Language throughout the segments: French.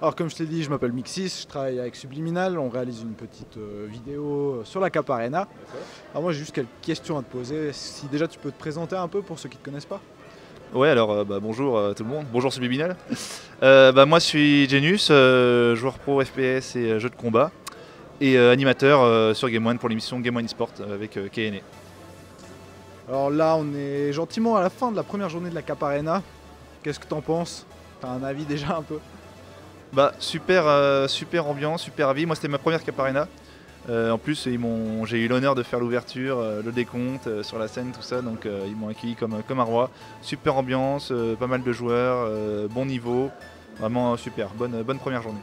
Alors comme je t'ai dit, je m'appelle Mixis, je travaille avec Subliminal, on réalise une petite vidéo sur la Cap Arena. Alors moi j'ai juste quelques questions à te poser, si déjà tu peux te présenter un peu pour ceux qui ne te connaissent pas. Ouais, alors bonjour tout le monde, bonjour Subliminal. Moi je suis Genius, joueur pro FPS et jeux de combat et animateur sur Game One pour l'émission Game One eSport avec KNE. Alors là on est gentiment à la fin de la première journée de la Cap Arena. Qu'est-ce que t'en penses? T'as un avis déjà un peu? Super ambiance, super avis. Moi c'était ma première Cap Arena. En plus j'ai eu l'honneur de faire l'ouverture, le décompte sur la scène, tout ça, donc ils m'ont accueilli comme un roi. Super ambiance, pas mal de joueurs, bon niveau, vraiment super, bonne première journée.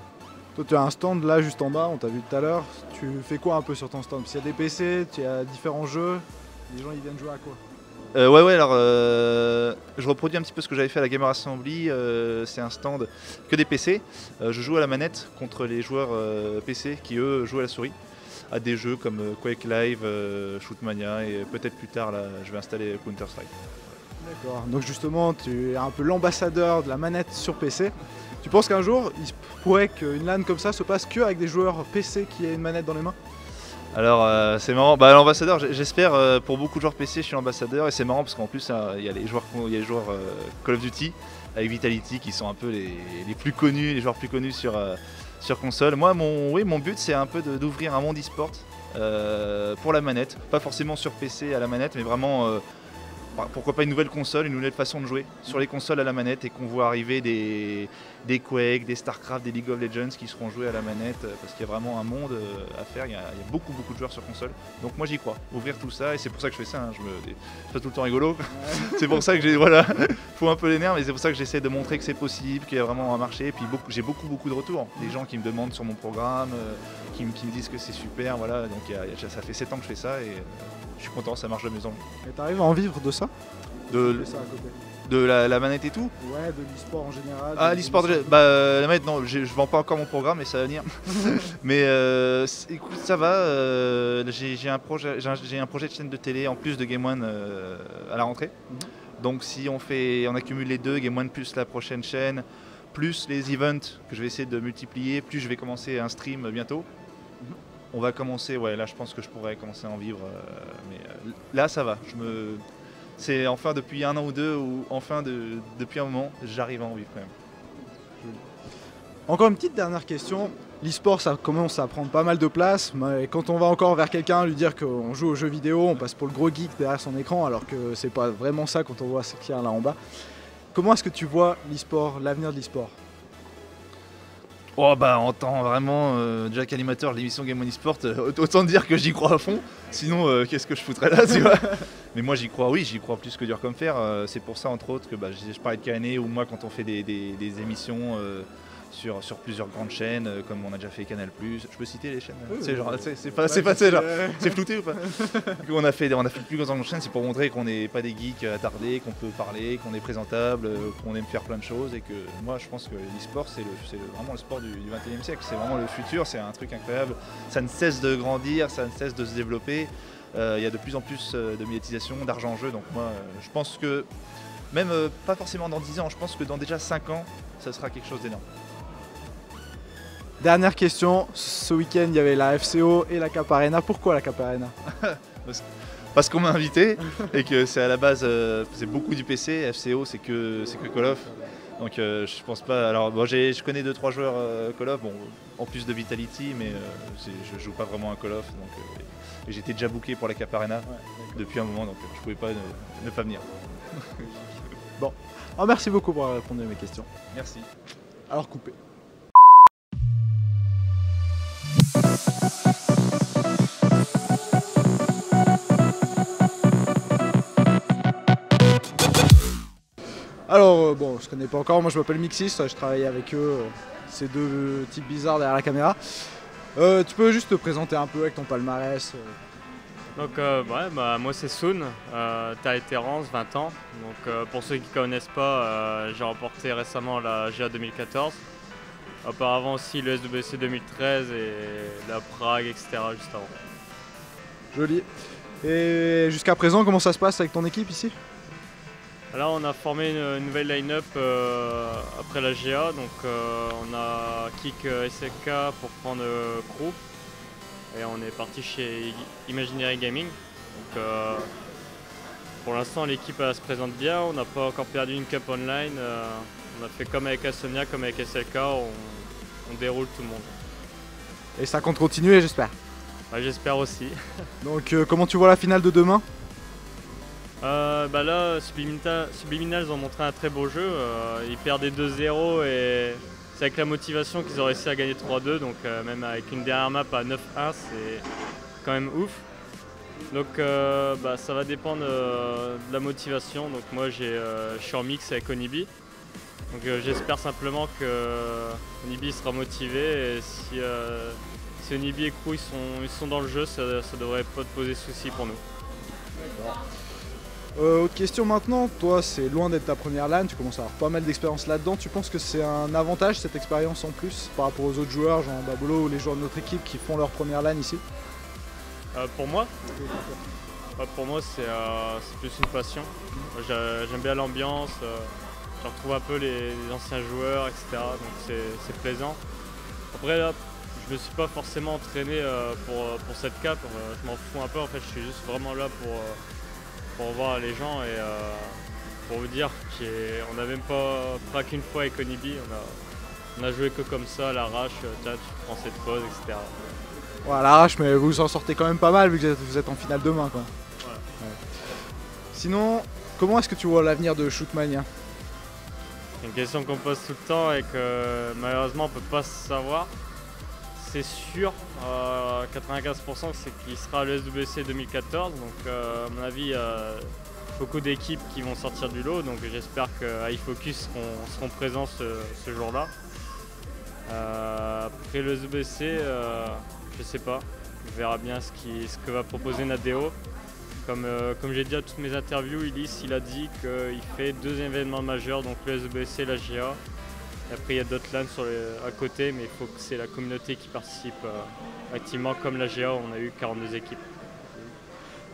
Toi tu as un stand là juste en bas, on t'a vu tout à l'heure. Tu fais quoi un peu sur ton stand? S'il y a des PC, tu as différents jeux, les gens ils viennent jouer à quoi? Je reproduis un petit peu ce que j'avais fait à la Gamer Assembly, c'est un stand que des PC. Je joue à la manette contre les joueurs PC qui eux jouent à la souris, à des jeux comme Quake Live, Shootmania et peut-être plus tard là je vais installer Counter Strike. D'accord, donc justement tu es un peu l'ambassadeur de la manette sur PC. Tu penses qu'un jour il se pourrait qu'une LAN comme ça se passe que avec des joueurs PC qui aient une manette dans les mains? Alors c'est marrant, l'ambassadeur, j'espère pour beaucoup de joueurs PC je suis l'ambassadeur et c'est marrant parce qu'en plus il y a les joueurs Call of Duty avec Vitality qui sont un peu les plus connus, les joueurs plus connus sur console. Moi mon but c'est un peu d'ouvrir un monde e-sport pour la manette, pas forcément sur PC à la manette mais vraiment pourquoi pas une nouvelle console, une nouvelle façon de jouer sur les consoles à la manette et qu'on voit arriver des Quake, des Starcraft, des League of Legends qui seront joués à la manette parce qu'il y a vraiment un monde à faire, il y a beaucoup de joueurs sur console. Donc moi j'y crois, ouvrir tout ça et c'est pour ça que je fais ça, hein. Je fais tout le temps rigolo. C'est pour ça que faut un peu les nerfs mais c'est pour ça que j'essaie de montrer que c'est possible, qu'il y a vraiment un marché et puis j'ai beaucoup de retours. Des gens qui me demandent sur mon programme, qui me disent que c'est super, voilà. Donc ça fait 7 ans que je fais ça et je suis content, ça marche de mieux en mieux. Et t'arrives à en vivre de ça? De ça à côté. De la manette et tout? Ouais, de l'e-sport en général. Ah, l'e-sport, la manette, non, je vends pas encore mon programme, mais ça va venir. Mais écoute, ça va. J'ai un projet de chaîne de télé en plus de Game One à la rentrée. Donc si on accumule les deux, Game One plus la prochaine chaîne, plus les events que je vais essayer de multiplier, plus je vais commencer un stream bientôt. On va commencer, ouais, là je pense que je pourrais commencer à en vivre. Là ça va. C'est enfin depuis un an ou deux, ou enfin depuis un moment, j'arrive à en vivre quand même. Encore une petite dernière question. L'e-sport ça commence à prendre pas mal de place, mais quand on va encore vers quelqu'un lui dire qu'on joue aux jeux vidéo, on passe pour le gros geek derrière son écran, alors que c'est pas vraiment ça quand on voit ce qu'il y a là en bas. Comment est-ce que tu vois l'e-sport, l'avenir de l'e-sport? En tant vraiment Jack animateur de l'émission Game One eSport, autant dire que j'y crois à fond, sinon qu'est-ce que je foutrais là, tu vois. Mais moi j'y crois, oui, j'y crois plus que dur comme fer, c'est pour ça entre autres que je parlais de KNE ou moi quand on fait des émissions sur plusieurs grandes chaînes, comme on a déjà fait Canal+, je peux citer les chaînes? C'est flouté ou pas? On a fait les plus grandes chaînes, c'est pour montrer qu'on n'est pas des geeks attardés, qu'on peut parler, qu'on est présentable, qu'on aime faire plein de choses et que moi je pense que l'e-sport c'est vraiment le sport du 21e siècle, c'est vraiment le futur, c'est un truc incroyable, ça ne cesse de grandir, ça ne cesse de se développer, il y a de plus en plus de médiatisation, d'argent en jeu, donc moi je pense que même pas forcément dans 10 ans, je pense que dans déjà 5 ans ça sera quelque chose d'énorme. Dernière question, ce week-end il y avait la FCO et la Cap Arena. Pourquoi la Cap Arena? Parce qu'on m'a invité et que c'est à la base, c'est beaucoup du PC, FCO c'est que Call of. Donc je pense pas. Alors je connais 2-3 joueurs Call of, bon, en plus de Vitality, mais je joue pas vraiment à Call of. Donc j'étais déjà booké pour la Cap Arena depuis un moment, donc je pouvais pas ne pas venir. Bon, alors, merci beaucoup pour avoir répondu à mes questions. Merci. Alors coupé. Alors bon, je connais pas encore, moi je m'appelle Mixis, je travaille avec eux, ces deux types bizarres derrière la caméra. Tu peux juste te présenter un peu avec ton palmarès Donc moi c'est Soon, taille Terrence, 20 ans. Donc pour ceux qui ne connaissent pas, j'ai remporté récemment la GA 2014. Auparavant aussi le SWC 2013 et la Prague, etc. juste avant. Joli. Et jusqu'à présent, comment ça se passe avec ton équipe ici? Là, on a formé une nouvelle line-up après la GA. Donc, on a Kik SLK pour prendre Crew. Et on est parti chez Imaginary Gaming. Donc, pour l'instant, l'équipe se présente bien. On n'a pas encore perdu une cup online. On a fait comme avec Asomnia, comme avec SLK. On déroule tout le monde. Et ça compte continuer, j'espère. Ouais, j'espère aussi. Donc comment tu vois la finale de demain? Là, Subliminals ont montré un très beau jeu. Ils perdaient 2-0 et c'est avec la motivation qu'ils ont réussi à gagner 3-2. Donc même avec une dernière map à 9-1, c'est quand même ouf. Donc ça va dépendre de la motivation. Donc moi je suis en mix avec Onibi. Donc j'espère simplement que Onibi sera motivé et si Onibi et Crew ils sont dans le jeu, ça devrait pas te poser souci pour nous. Autre question maintenant, toi c'est loin d'être ta première LAN, tu commences à avoir pas mal d'expérience là-dedans, tu penses que c'est un avantage cette expérience en plus par rapport aux autres joueurs, genre Babolo ou les joueurs de notre équipe qui font leur première LAN ici? Pour moi pour moi c'est plus une passion. J'aime bien l'ambiance, je retrouve un peu les anciens joueurs, etc. Donc c'est plaisant. Après là, je me suis pas forcément entraîné pour cette cap, je m'en fous un peu en fait, je suis juste vraiment là pour voir les gens et pour vous dire qu'on n'a même pas qu'une fois avec Onibi, on a joué que comme ça à l'arrache, tu prends cette pause, etc. Ouais, à l'arrache, mais vous en sortez quand même pas mal vu que vous êtes en finale demain, quoi. Voilà. Ouais. Sinon, comment est-ce que tu vois l'avenir de Shootmania? C'est une question qu'on pose tout le temps et que malheureusement on peut pas savoir. C'est sûr, 95% c'est qu'il sera à l'ESWC 2014, donc à mon avis il y a beaucoup d'équipes qui vont sortir du lot, donc j'espère que iFocus seront présents ce jour-là. Après l'ESWC, je sais pas, on verra bien ce que va proposer Nadeo. Comme j'ai dit à toutes mes interviews, Ulysse il a dit qu'il fait 2 événements majeurs, donc l'ESWC et la GA. Et après il y a d'autres LAN à côté, mais il faut que c'est la communauté qui participe activement, comme la GA où on a eu 42 équipes.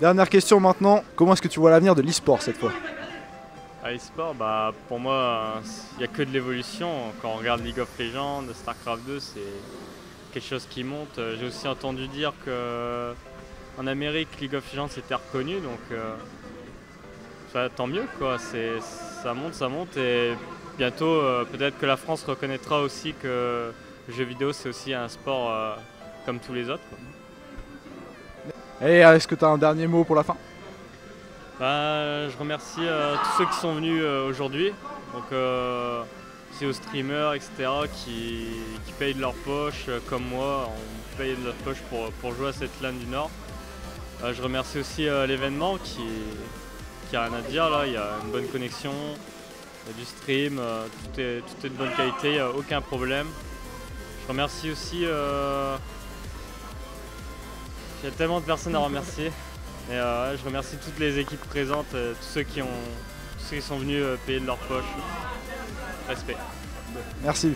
Dernière question maintenant, comment est-ce que tu vois l'avenir de l'e-sport cette fois? E-sport, pour moi, il n'y a que de l'évolution. Quand on regarde League of Legends, StarCraft 2, c'est quelque chose qui monte. J'ai aussi entendu dire qu'en Amérique, League of Legends était reconnu, donc tant mieux, quoi. Ça monte et bientôt, peut-être que la France reconnaîtra aussi que le jeu vidéo, c'est aussi un sport comme tous les autres, quoi. Et est-ce que tu as un dernier mot pour la fin? Je remercie tous ceux qui sont venus aujourd'hui, donc aussi aux streamers, etc. qui payent de leur poche, comme moi, on paye de leur poche pour jouer à cette LAN du Nord. Je remercie aussi l'événement qui a rien à dire, là, il y a une bonne connexion, il y a du stream, tout est de bonne qualité, il n'y a aucun problème. Je remercie aussi, il y a tellement de personnes à remercier. Et je remercie toutes les équipes présentes, tous ceux qui sont venus payer de leur poche. Respect. Merci.